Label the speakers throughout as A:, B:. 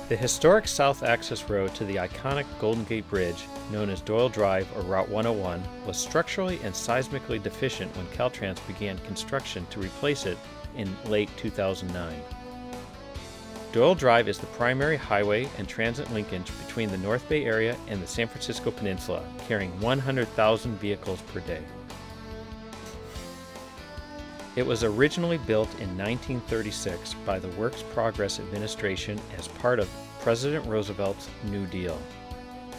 A: The historic south access road to the iconic Golden Gate Bridge, known as Doyle Drive or Route 101, was structurally and seismically deficient when Caltrans began construction to replace it in late 2009. Doyle Drive is the primary highway and transit linkage between the North Bay area and the San Francisco Peninsula, carrying 100,000 vehicles per day. It was originally built in 1936 by the Works Progress Administration as part of President Roosevelt's New Deal.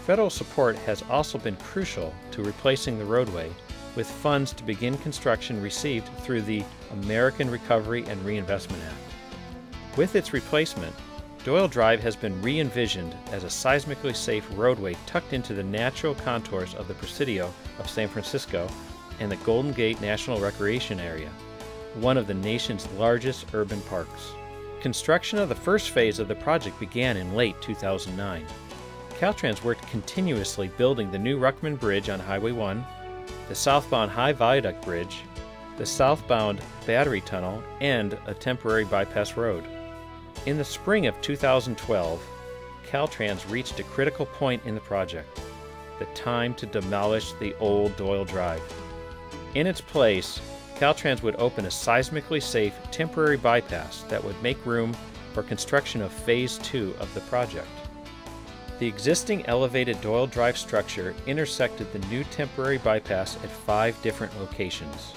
A: Federal support has also been crucial to replacing the roadway, with funds to begin construction received through the American Recovery and Reinvestment Act. With its replacement, Doyle Drive has been re-envisioned as a seismically safe roadway tucked into the natural contours of the Presidio of San Francisco and the Golden Gate National Recreation Area, one of the nation's largest urban parks. Construction of the first phase of the project began in late 2009. Caltrans worked continuously building the new Ruckman Bridge on Highway 1, the southbound High Viaduct Bridge, the southbound Battery Tunnel, and a temporary bypass road. In the spring of 2012, Caltrans reached a critical point in the project, the time to demolish the old Doyle Drive. In its place, Caltrans would open a seismically safe temporary bypass that would make room for construction of Phase 2 of the project. The existing elevated Doyle Drive structure intersected the new temporary bypass at 5 different locations.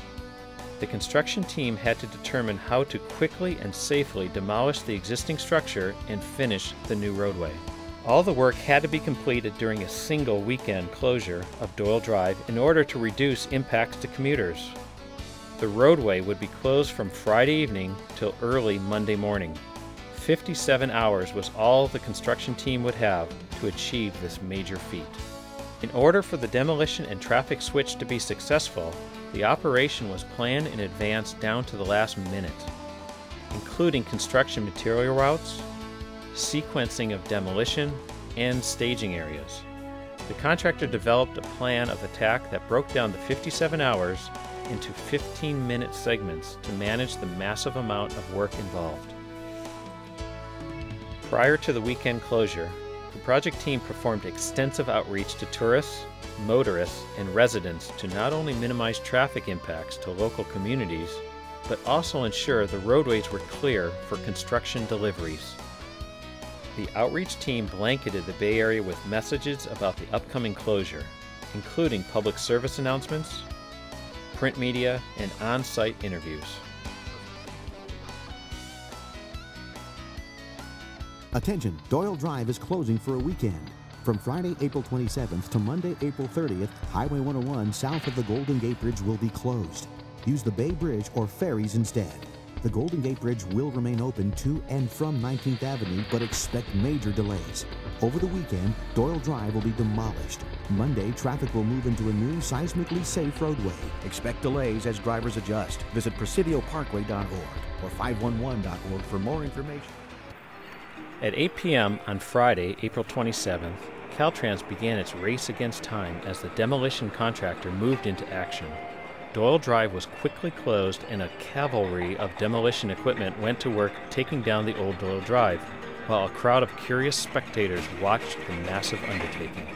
A: The construction team had to determine how to quickly and safely demolish the existing structure and finish the new roadway. All the work had to be completed during a single weekend closure of Doyle Drive in order to reduce impacts to commuters. The roadway would be closed from Friday evening till early Monday morning. 57 hours was all the construction team would have to achieve this major feat. In order for the demolition and traffic switch to be successful, the operation was planned in advance down to the last minute, including construction material routes, sequencing of demolition, and staging areas. The contractor developed a plan of attack that broke down the 57 hours into 15-minute segments to manage the massive amount of work involved. Prior to the weekend closure, the project team performed extensive outreach to tourists, motorists, and residents to not only minimize traffic impacts to local communities, but also ensure the roadways were clear for construction deliveries. The outreach team blanketed the Bay Area with messages about the upcoming closure, including public service announcements, print media, and on-site interviews.
B: Attention, Doyle Drive is closing for a weekend. From Friday, April 27th to Monday, April 30th, Highway 101 south of the Golden Gate Bridge will be closed. Use the Bay Bridge or ferries instead. The Golden Gate Bridge will remain open to and from 19th Avenue, but expect major delays. Over the weekend, Doyle Drive will be demolished. Monday, traffic will move into a new seismically safe roadway. Expect delays as drivers adjust. Visit PresidioParkway.org or 511.org for more information.
A: At 8 p.m. on Friday, April 27th, Caltrans began its race against time as the demolition contractor moved into action. Doyle Drive was quickly closed and a cavalry of demolition equipment went to work taking down the old Doyle Drive, while a crowd of curious spectators watched the massive undertaking.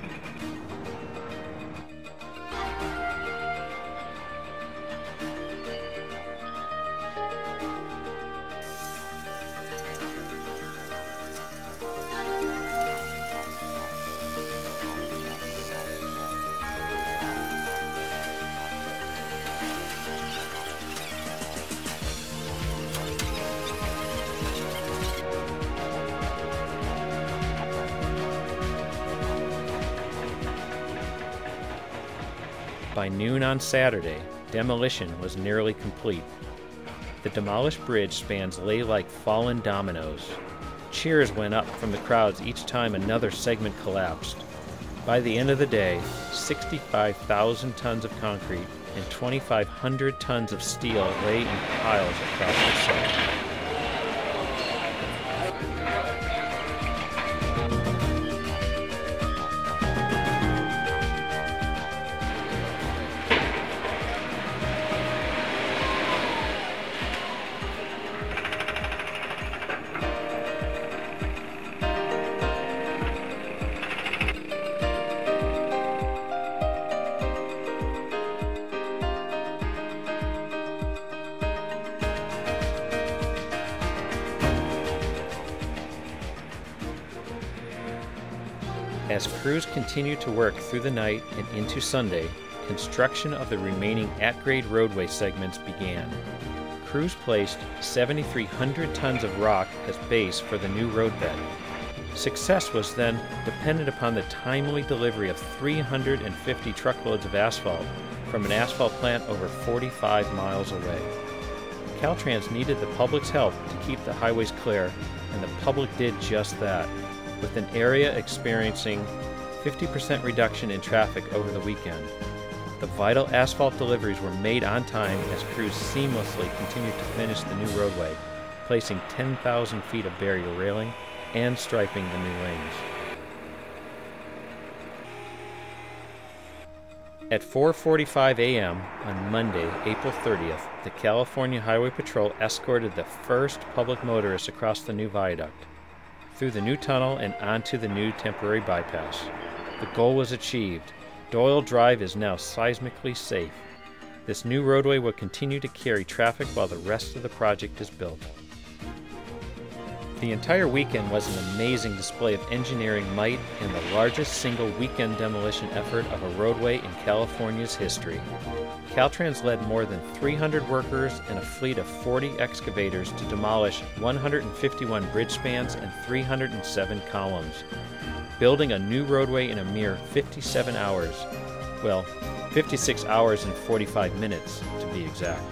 A: By noon on Saturday, demolition was nearly complete. The demolished bridge spans lay like fallen dominoes. Cheers went up from the crowds each time another segment collapsed. By the end of the day, 65,000 tons of concrete and 2,500 tons of steel lay in piles across the site. As crews continued to work through the night and into Sunday, construction of the remaining at-grade roadway segments began. Crews placed 7,300 tons of rock as base for the new roadbed. Success was then dependent upon the timely delivery of 350 truckloads of asphalt from an asphalt plant over 45 miles away. Caltrans needed the public's help to keep the highways clear, and the public did just that, with an area experiencing 50% reduction in traffic over the weekend. The vital asphalt deliveries were made on time as crews seamlessly continued to finish the new roadway, placing 10,000 feet of barrier railing and striping the new lanes. At 4:45 a.m. on Monday, April 30th, the California Highway Patrol escorted the first public motorists across the new viaduct, through the new tunnel and onto the new temporary bypass. The goal was achieved. Doyle Drive is now seismically safe. This new roadway will continue to carry traffic while the rest of the project is built. The entire weekend was an amazing display of engineering might and the largest single weekend demolition effort of a roadway in California's history. Caltrans led more than 300 workers and a fleet of 40 excavators to demolish 151 bridge spans and 307 columns, building a new roadway in a mere 57 hours. Well, 56 hours and 45 minutes to be exact.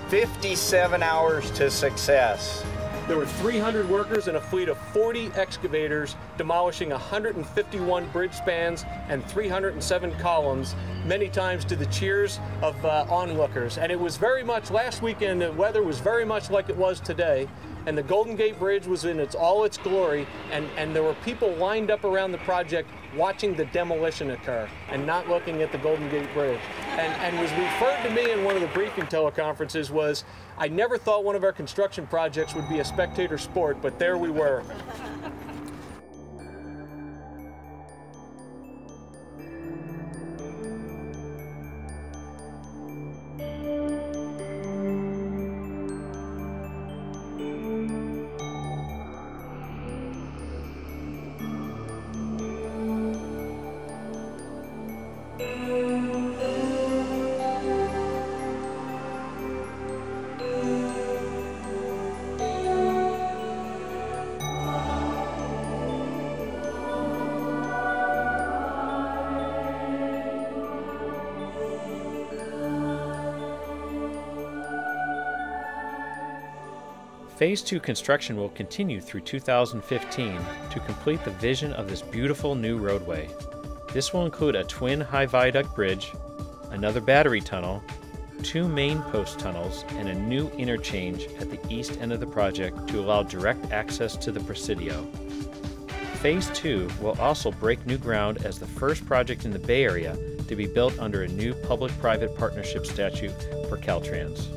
C: "57 hours to success."
D: There were 300 workers and a fleet of 40 excavators demolishing 151 bridge spans and 307 columns, many times to the cheers of onlookers. And it was very much, last weekend, the weather was very much like it was today. And the Golden Gate Bridge was in all its glory, and there were people lined up around the project watching the demolition occur and not looking at the Golden Gate Bridge. And was referred to me in one of the briefing teleconferences was, I never thought one of our construction projects would be a spectator sport, but there we were.
A: Phase 2 construction will continue through 2015 to complete the vision of this beautiful new roadway. This will include a twin high viaduct bridge, another battery tunnel, 2 main post tunnels, and a new interchange at the east end of the project to allow direct access to the Presidio. Phase 2 will also break new ground as the first project in the Bay Area to be built under a new public-private partnership statute for Caltrans.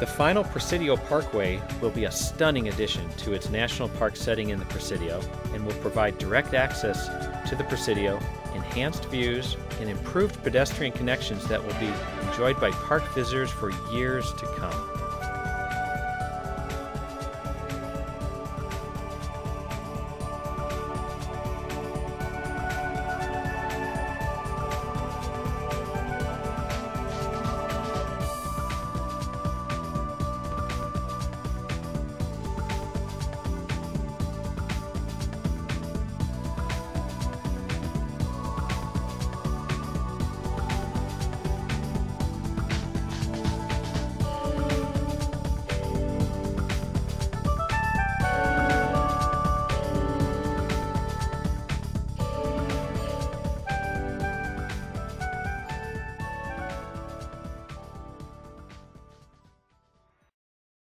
A: The final Presidio Parkway will be a stunning addition to its national park setting in the Presidio and will provide direct access to the Presidio, enhanced views, and improved pedestrian connections that will be enjoyed by park visitors for years to come.